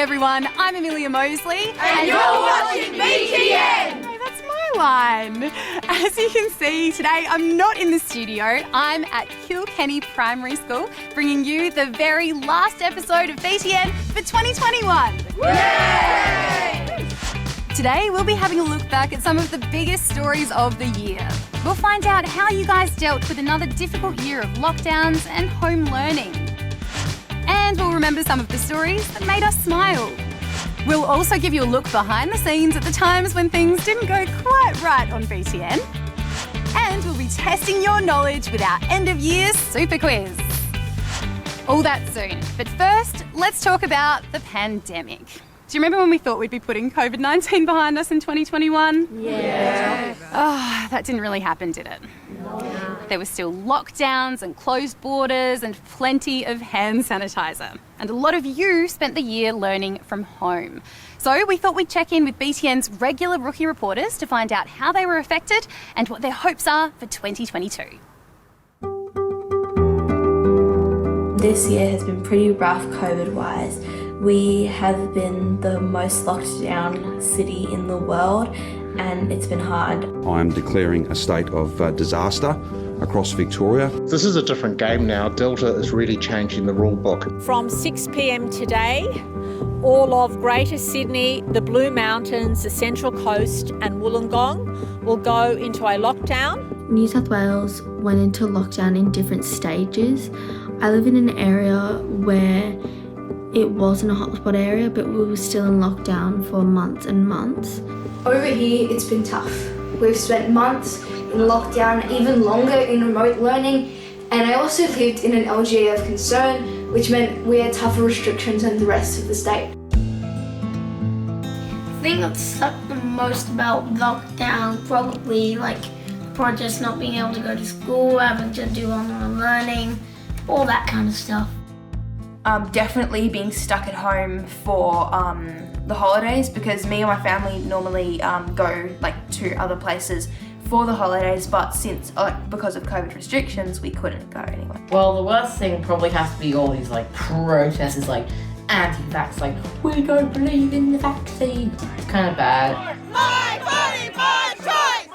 everyone, I'm Amelia Mosley. And you're watching BTN! Hey, that's my line. As you can see, today I'm not in the studio. I'm at Kilkenny Primary School, bringing you the very last episode of BTN for 2021. Yay! Today, we'll be having a look back at some of the biggest stories of the year. We'll find out how you guys dealt with another difficult year of lockdowns and home learning. And we'll remember some of the stories that made us smile. We'll also give you a look behind the scenes at the times when things didn't go quite right on BTN. And we'll be testing your knowledge with our end-of-year SuperQuiz. All that soon. But first, let's talk about the pandemic. Do you remember when we thought we'd be putting COVID-19 behind us in 2021? Yeah. Oh, that didn't really happen, did it? No. There were still lockdowns and closed borders and plenty of hand sanitizer. And a lot of you spent the year learning from home. So we thought we'd check in with BTN's regular rookie reporters to find out how they were affected and what their hopes are for 2022. This year has been pretty rough COVID-wise. We have been the most locked down city in the world and it's been hard. I'm declaring a state of disaster across Victoria. This is a different game now. Delta is really changing the rule book. From 6 p.m. today, all of Greater Sydney, the Blue Mountains, the Central Coast and Wollongong will go into a lockdown. New South Wales went into lockdown in different stages. I live in an area where it wasn't a hotspot area, but we were still in lockdown for months and months. Over here, it's been tough. We've spent months in lockdown, even longer in remote learning, and I also lived in an LGA of concern, which meant we had tougher restrictions than the rest of the state. The thing that sucked the most about lockdown, probably just not being able to go to school, having to do online learning, all that kind of stuff. Definitely being stuck at home for the holidays, because me and my family normally go to other places for the holidays, but since because of COVID restrictions we couldn't go anywhere. Well, the worst thing probably has to be all these protests, anti-vax, we don't believe in the vaccine. It's kind of bad. My body, my choice!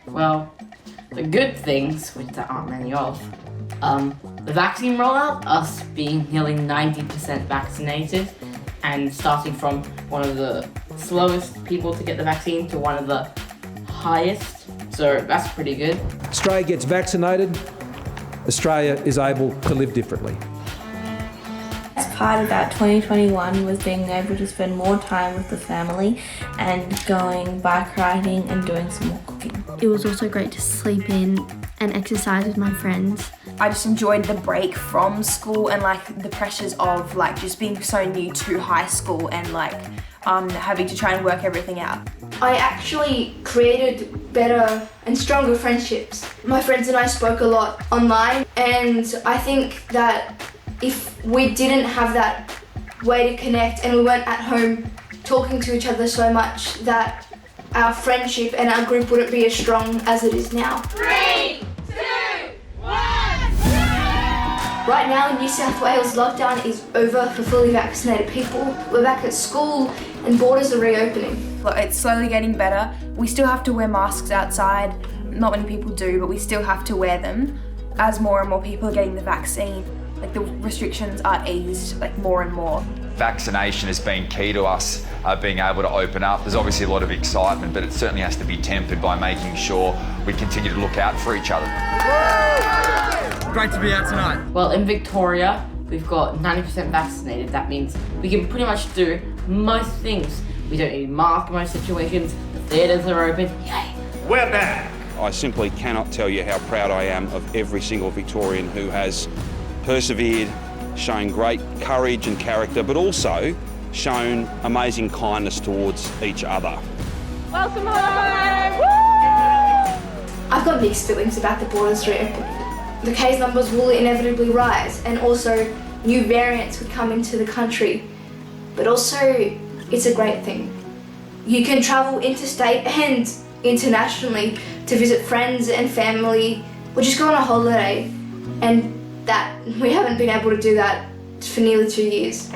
Well, the good things, which there aren't many of, the vaccine rollout, us being nearly 90% vaccinated and starting from one of the slowest people to get the vaccine to one of the highest, so that's pretty good. Australia gets vaccinated, Australia is able to live differently. As part of that, 2021 was being able to spend more time with the family and going bike riding and doing some more cooking. It was also great to sleep in and exercise with my friends. I just enjoyed the break from school and the pressures of just being so new to high school and having to try and work everything out. I actually created better and stronger friendships. My friends and I spoke a lot online, and I think that if we didn't have that way to connect and we weren't at home talking to each other so much, that our friendship and our group wouldn't be as strong as it is now. 3, 2, 1! Right now, New South Wales lockdown is over for fully vaccinated people. We're back at school and borders are reopening. It's slowly getting better. We still have to wear masks outside. Not many people do, but we still have to wear them as more and more people are getting the vaccine. The restrictions are eased more and more. Vaccination has been key to us being able to open up. There's obviously a lot of excitement, but it certainly has to be tempered by making sure we continue to look out for each other. Great to be out tonight. Well, in Victoria, we've got 90% vaccinated. That means we can pretty much do most things. We don't need masks in most situations. The theatres are open. Yay! We're back. I simply cannot tell you how proud I am of every single Victorian who has persevered, shown great courage and character, but also shown amazing kindness towards each other. Welcome home! Woo! I've got mixed feelings about the borders reopening. The case numbers will inevitably rise, and also new variants could come into the country. But also, it's a great thing. You can travel interstate and internationally to visit friends and family, or just go on a holiday, and that we haven't been able to do that for nearly 2 years.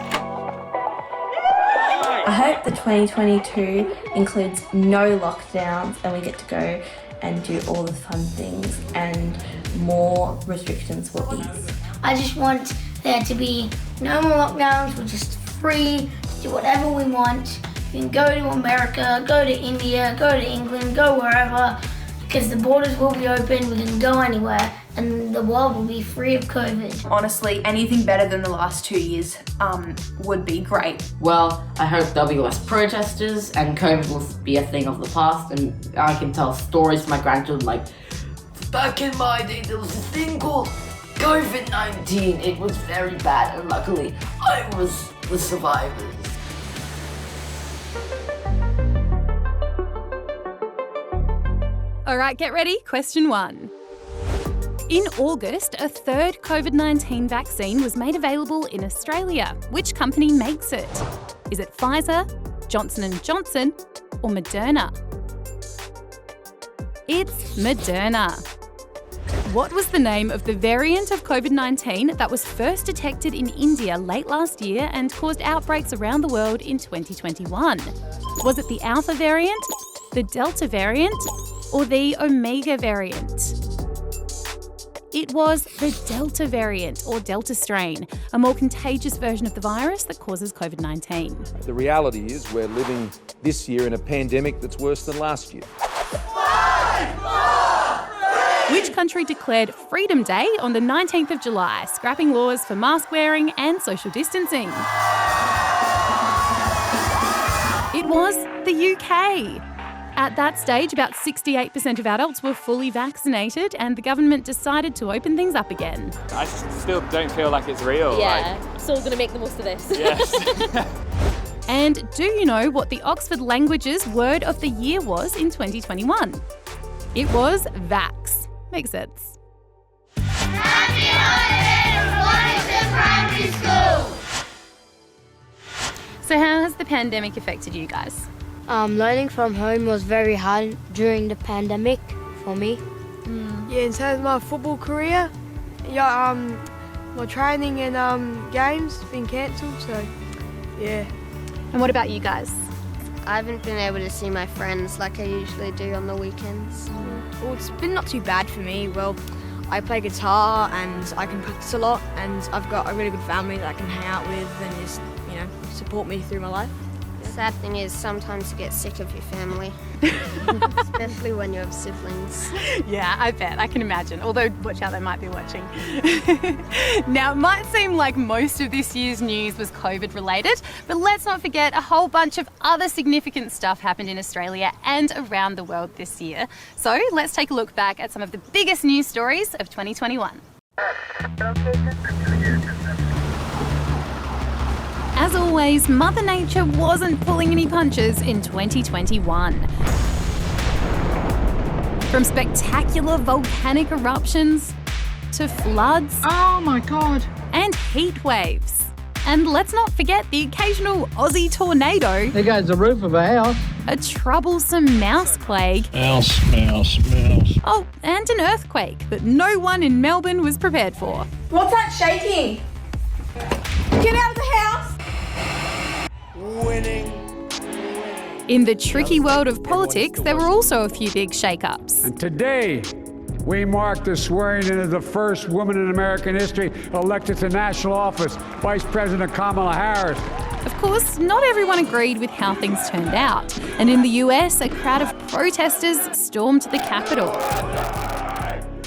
I hope that 2022 includes no lockdowns and we get to go and do all the fun things and more restrictions will ease. I just want there to be no more lockdowns. We're just free to do whatever we want. You can go to America, go to India, go to England, go wherever, because the borders will be open. We can go anywhere and the world will be free of COVID. Honestly, anything better than the last 2 years would be great. Well, I hope there'll be less protesters and COVID will be a thing of the past, and I can tell stories to my grandchildren like, back in my day there was a thing called COVID-19. It was very bad and luckily I was the survivors. All right, get ready. Question 1. In August, a third COVID-19 vaccine was made available in Australia. Which company makes it? Is it Pfizer, Johnson & Johnson, or Moderna? It's Moderna. What was the name of the variant of COVID-19 that was first detected in India late last year and caused outbreaks around the world in 2021? Was it the Alpha variant, the Delta variant, or the Omega variant? It was the Delta variant, or Delta strain, a more contagious version of the virus that causes COVID-19. The reality is we're living this year in a pandemic that's worse than last year. Which country declared Freedom Day on the 19th of July, scrapping laws for mask wearing and social distancing? It was the UK. At that stage, about 68% of adults were fully vaccinated and the government decided to open things up again. I still don't feel like it's real. Yeah, so we're going to make the most of this. Yes. And do you know what the Oxford Languages Word of the Year was in 2021? It was vax. Makes sense. Happy holidays from Wellington Primary School! So how has the pandemic affected you guys? Learning from home was very hard during the pandemic for me. Yeah, in terms of my football career, my training and games been cancelled, so yeah. And what about you guys? I haven't been able to see my friends like I usually do on the weekends. Well, it's been not too bad for me. Well, I play guitar and I can practice a lot, and I've got a really good family that I can hang out with and just, support me through my life. The sad thing is sometimes you get sick of your family, especially when you have siblings. Yeah, I bet. I can imagine. Although, watch out, they might be watching. Now, it might seem like most of this year's news was COVID related, but let's not forget a whole bunch of other significant stuff happened in Australia and around the world this year. So let's take a look back at some of the biggest news stories of 2021. As always, Mother Nature wasn't pulling any punches in 2021. From spectacular volcanic eruptions to floods. Oh my God. And heat waves. And let's not forget the occasional Aussie tornado. There goes the roof of a house. A troublesome mouse plague. Mouse. Oh, and an earthquake that no one in Melbourne was prepared for. What's that shaking? Get out of the house! Winning. In the tricky world of politics, there were also a few big shake-ups. And today, we mark the swearing in of the first woman in American history elected to national office, Vice President Kamala Harris. Of course, not everyone agreed with how things turned out. And in the US, a crowd of protesters stormed the Capitol.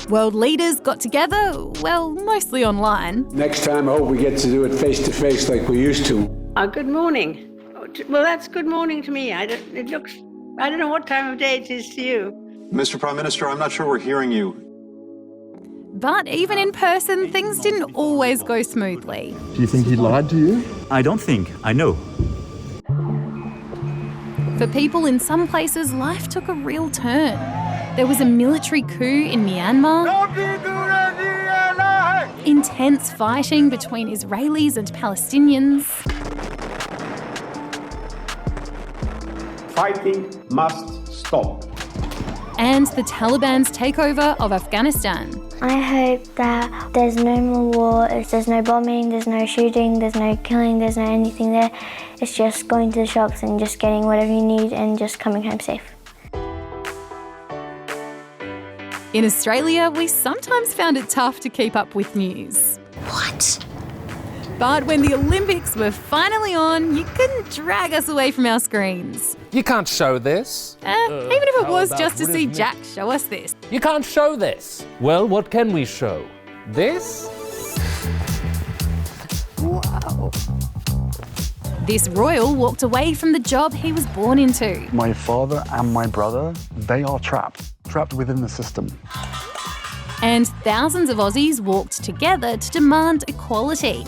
World leaders got together, well, mostly online. Next time, I hope we get to do it face-to-face like we used to. Good morning. Well, that's good morning to me. I don't know what time of day it is to you. Mr. Prime Minister, I'm not sure we're hearing you. But even in person, things didn't always go smoothly. Do you think he lied to you? I don't think. I know. For people in some places, life took a real turn. There was a military coup in Myanmar. Intense fighting between Israelis and Palestinians. Fighting must stop. And the Taliban's takeover of Afghanistan. I hope that there's no more war, there's no bombing, there's no shooting, there's no killing, there's no anything there. It's just going to the shops and just getting whatever you need and just coming home safe. In Australia, we sometimes found it tough to keep up with news. What? But when the Olympics were finally on, you couldn't drag us away from our screens. You can't show this. Even if it was just to see Jack show us this. You can't show this. Well, what can we show? This? Wow. This royal walked away from the job he was born into. My father and my brother, they are trapped within the system. And thousands of Aussies walked together to demand equality.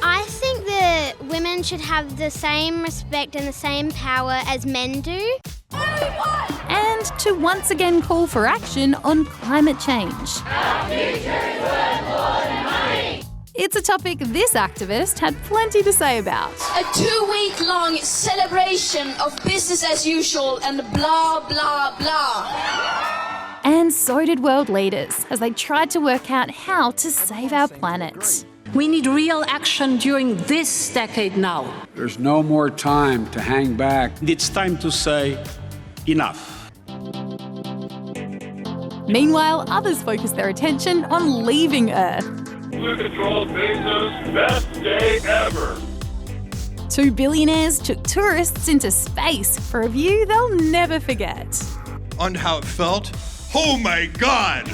I think that women should have the same respect and the same power as men do. And to once again call for action on climate change. It's a topic this activist had plenty to say about. A 2-week-long celebration of business as usual and blah, blah, blah. And so did world leaders as they tried to work out how to save our planet. We need real action during this decade now. There's no more time to hang back. It's time to say enough. Meanwhile, others focused their attention on leaving Earth. Blue Control Bezos' best day ever. 2 billionaires took tourists into space for a view they'll never forget. On how it felt? Oh my God!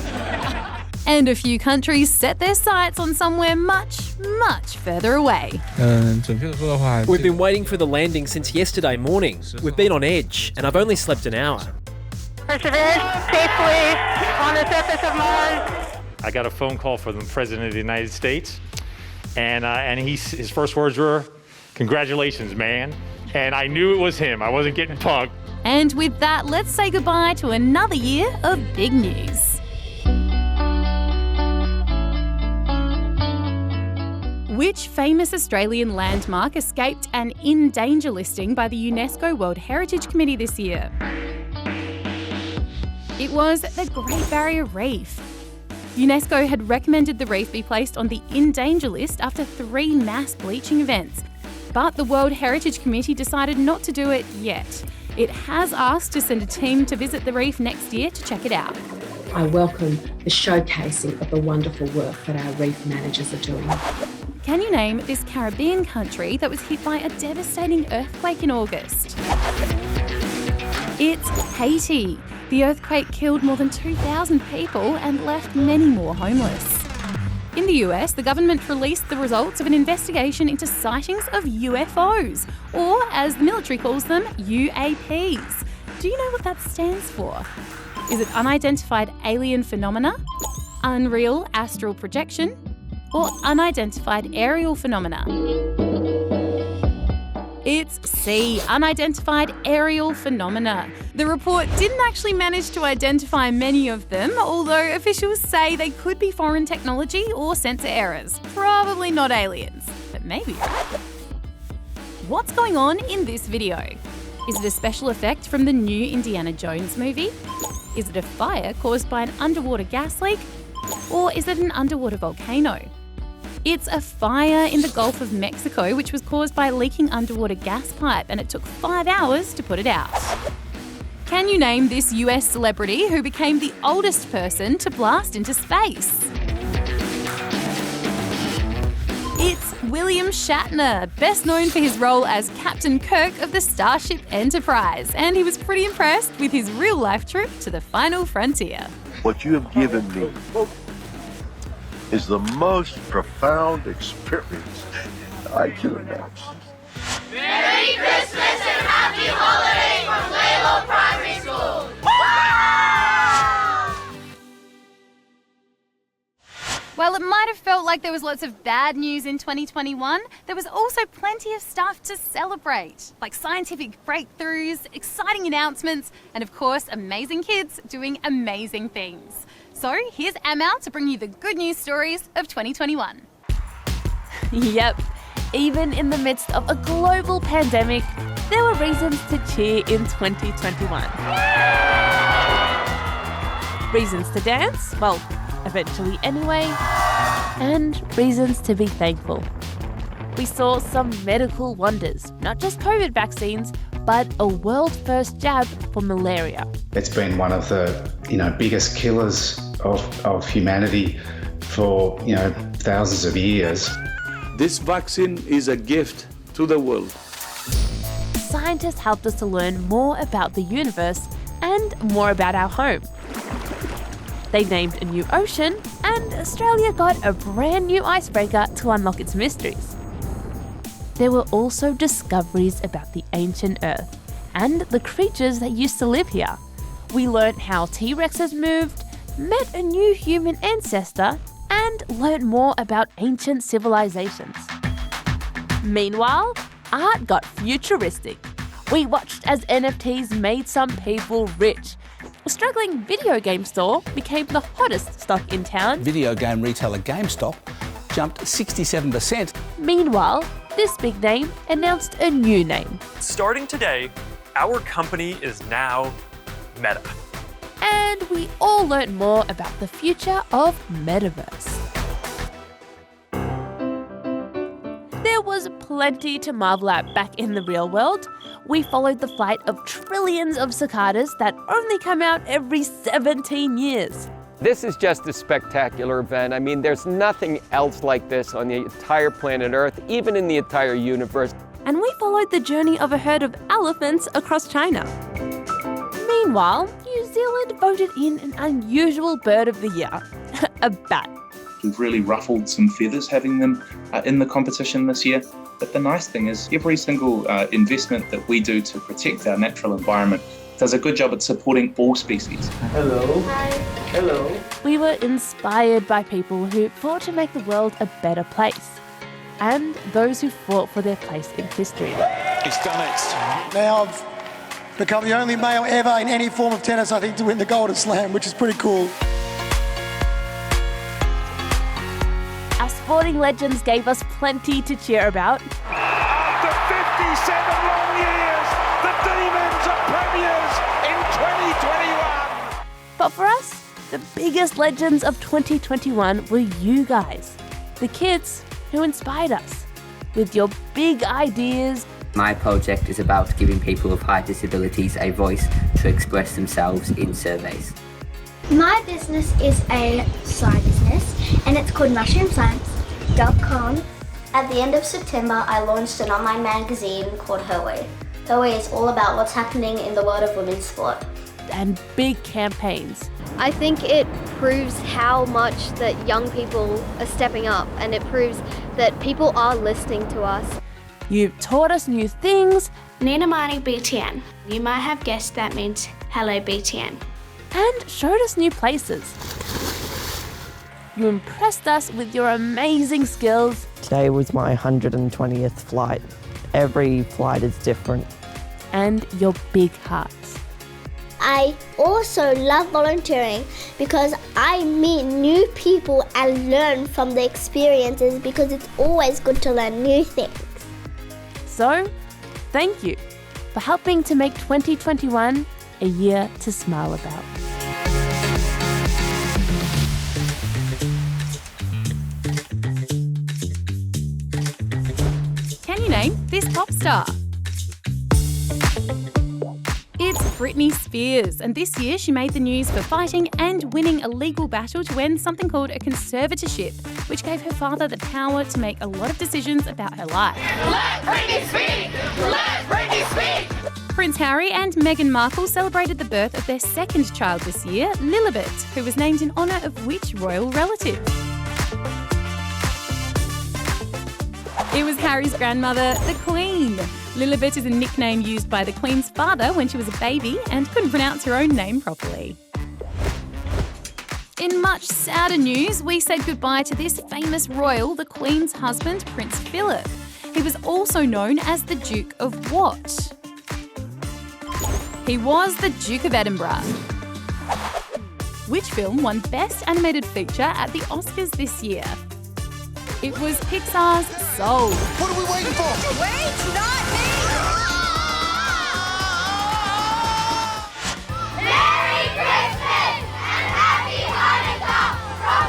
And a few countries set their sights on somewhere much, much further away. We've been waiting for the landing since yesterday morning. We've been on edge, and I've only slept an hour. Perseverance safely on the surface of Mars. I got a phone call from the President of the United States, and his first words were, "Congratulations, man." And I knew it was him. I wasn't getting punked. And with that, let's say goodbye to another year of big news. Which famous Australian landmark escaped an in danger listing by the UNESCO World Heritage Committee this year? It was the Great Barrier Reef. UNESCO had recommended the reef be placed on the in danger list after 3 mass bleaching events. But the World Heritage Committee decided not to do it yet. It has asked to send a team to visit the reef next year to check it out. I welcome the showcasing of the wonderful work that our reef managers are doing. Can you name this Caribbean country that was hit by a devastating earthquake in August? It's Haiti. The earthquake killed more than 2,000 people and left many more homeless. In the US, the government released the results of an investigation into sightings of UFOs, or as the military calls them, UAPs. Do you know what that stands for? Is it unidentified alien phenomena, unreal astral projection, or unidentified aerial phenomena? It's C, unidentified aerial phenomena. The report didn't actually manage to identify many of them, although officials say they could be foreign technology or sensor errors. Probably not aliens, but maybe. What's going on in this video? Is it a special effect from the new Indiana Jones movie? Is it a fire caused by an underwater gas leak? Or is it an underwater volcano? It's a fire in the Gulf of Mexico which was caused by a leaking underwater gas pipe, and it took 5 hours to put it out. Can you name this US celebrity who became the oldest person to blast into space? It's William Shatner, best known for his role as Captain Kirk of the Starship Enterprise, and he was pretty impressed with his real-life trip to the final frontier. What you have given me is the most profound experience I can imagine. Merry Christmas and Happy Holidays from Laylow Primary School! While it might have felt like there was lots of bad news in 2021, there was also plenty of stuff to celebrate, like scientific breakthroughs, exciting announcements, and of course, amazing kids doing amazing things. So here's Amal to bring you the good news stories of 2021. Yep, even in the midst of a global pandemic, there were reasons to cheer in 2021. Reasons to dance? Well, a eventually anyway, and reasons to be thankful. We saw some medical wonders, not just COVID vaccines, but a world-first jab for malaria. It's been one of the, biggest killers of humanity for, thousands of years. This vaccine is a gift to the world. Scientists helped us to learn more about the universe and more about our home. They named a new ocean, and Australia got a brand new icebreaker to unlock its mysteries. There were also discoveries about the ancient Earth and the creatures that used to live here. We learnt how T-Rexes moved, met a new human ancestor, and learnt more about ancient civilizations. Meanwhile, art got futuristic. We watched as NFTs made some people rich. A struggling video game store became the hottest stock in town. Video game retailer GameStop jumped 67%. Meanwhile, this big name announced a new name. Starting today, our company is now Meta. And we all learned more about the future of Metaverse. There was plenty to marvel at back in the real world. We followed the flight of trillions of cicadas that only come out every 17 years. This is just a spectacular event. I mean, there's nothing else like this on the entire planet Earth, even in the entire universe. And we followed the journey of a herd of elephants across China. Meanwhile, New Zealand voted in an unusual bird of the year, a bat. We've really ruffled some feathers having them in the competition this year. But the nice thing is every single investment that we do to protect our natural environment does a good job at supporting all species. Hello. Hi. Hello. We were inspired by people who fought to make the world a better place, and those who fought for their place in history. He's done it. Now I've become the only male ever in any form of tennis, I think, to win the Golden Slam, which is pretty cool. Our sporting legends gave us plenty to cheer about. After 57 long years, the Demons are premiers in 2021. But for us, the biggest legends of 2021 were you guys, the kids who inspired us with your big ideas. My project is about giving people with high disabilities a voice to express themselves in surveys. My business is a side business and it's called mushroomscience.com. At the end of September, I launched an online magazine called Her Way. Her Way is all about what's happening in the world of women's sport. And big campaigns. I think it proves how much that young people are stepping up, and it proves that people are listening to us. You taught us new things. Ninamani Btn. You might have guessed that means hello Btn. And showed us new places. You impressed us with your amazing skills. Today was my 120th flight. Every flight is different. And your big hearts. I also love volunteering because I meet new people and learn from the experiences, because it's always good to learn new things. So, thank you for helping to make 2021 a year to smile about. Can you name this pop star? It's Britney Spears, and this year she made the news for fighting and winning a legal battle to end something called a conservatorship, which gave her father the power to make a lot of decisions about her life. Let Britney speak! Let Britney speak! Prince Harry and Meghan Markle celebrated the birth of their second child this year, Lilibet, who was named in honour of which royal relative? It was Harry's grandmother, the Queen. Lilibet is a nickname used by the Queen's father when she was a baby and couldn't pronounce her own name properly. In much sadder news, we said goodbye to this famous royal, the Queen's husband, Prince Philip. He was also known as the Duke of what? He was the Duke of Edinburgh. Which film won Best Animated Feature at the Oscars this year? It was Pixar's Soul. What are we waiting for? Wait, not me! Merry Christmas and Happy Hanukkah from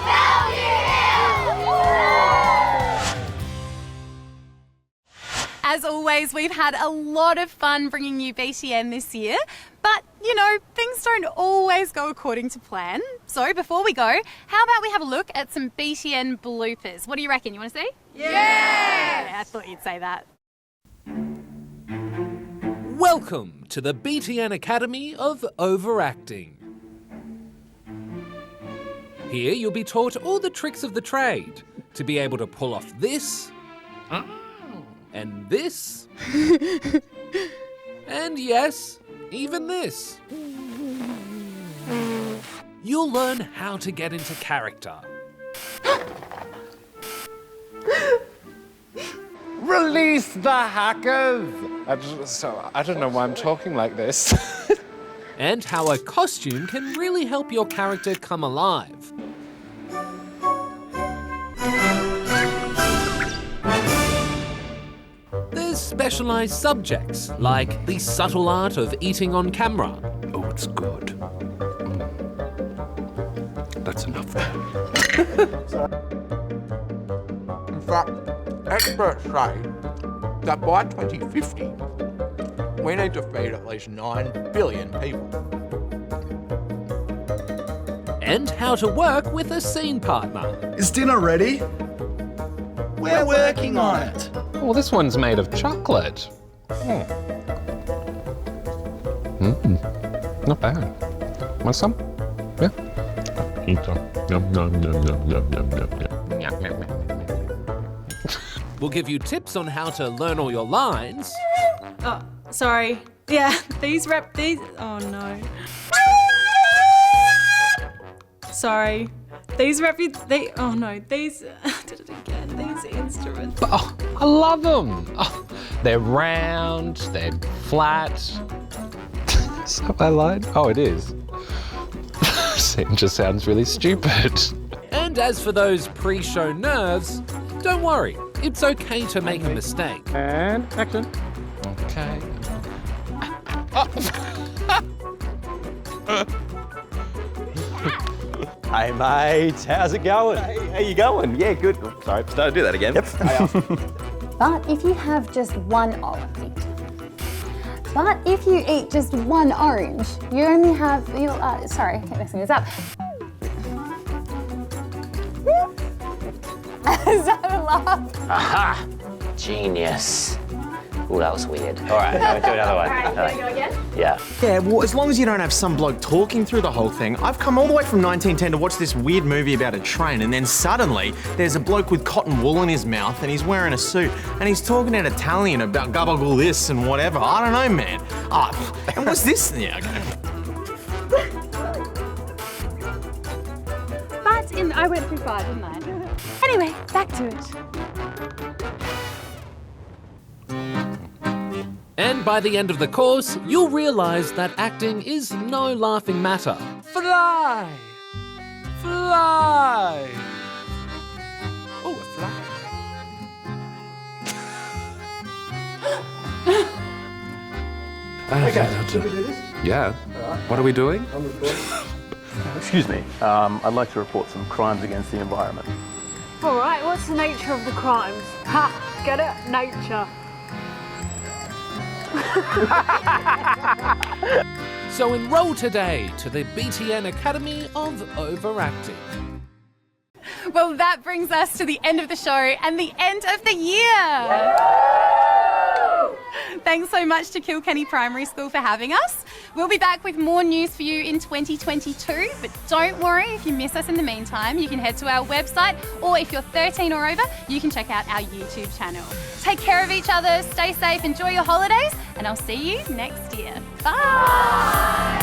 always, we've had a lot of fun bringing you BTN this year. But, you know, things don't always go according to plan. So before we go, how about we have a look at some BTN bloopers? What do you reckon? You want to see? Yeah, I thought you'd say that. Welcome to the BTN Academy of Overacting. Here you'll be taught all the tricks of the trade to be able to pull off this, and this, and yes, even this. You'll learn how to get into character. Release the hackers! I don't know why I'm talking like this. And how a costume can really help your character come alive. There's specialised subjects, like the subtle art of eating on camera. Oh, it's good. That's enough. In fact, experts say that by 2050, we need to feed at least 9 billion people. And how to work with a scene partner. Is dinner ready? We're working on it. Well, this one's made of chocolate. Not bad. Want some? Yeah. Eat some. Yum, yum, yum, yum, yum, yum, yum, yum. We'll give you tips on how to learn all your lines. Oh, sorry. Yeah, these. Oh no. Sorry. These. Oh no, these. I did it again. These instruments. Oh, I love them. Oh, they're round, they're flat. Is that my line? Oh, it is. It just sounds really stupid. And as for those pre-show nerves, don't worry. It's okay to make a mistake. And action. Okay. Hey mate, how's it going? Hey, how you going? Yeah, good. Oh, sorry, don't do that again. Yep. But if you have just one orange, you only have, sorry, I keep messing this up. Is that a laugh? Aha! Genius. Oh, that was weird. All right, I'm gonna do another one. All right, can I go again? Yeah. Yeah, well, as long as you don't have some bloke talking through the whole thing. I've come all the way from 1910 to watch this weird movie about a train, and then suddenly there's a bloke with cotton wool in his mouth, and he's wearing a suit, and he's talking in Italian about gabagool this and whatever. I don't know, man. And what's this? Yeah, okay. But I went too far, didn't I? Anyway, back to it. And by the end of the course, you'll realise that acting is no laughing matter. Fly! Fly! Oh, a fly. Okay, should we do this? Yeah. What are we doing? I'm recording. Excuse me, I'd like to report some crimes against the environment. All right, what's the nature of the crimes? Ha! Get it? Nature. So enroll today to the BTN Academy of Overacting. Well, that brings us to the end of the show and the end of the year. Thanks so much to Kilkenny Primary School for having us. We'll be back with more news for you in 2022, but don't worry if you miss us in the meantime. You can head to our website, or if you're 13 or over, you can check out our YouTube channel. Take care of each other, stay safe, enjoy your holidays, and I'll see you next year. Bye!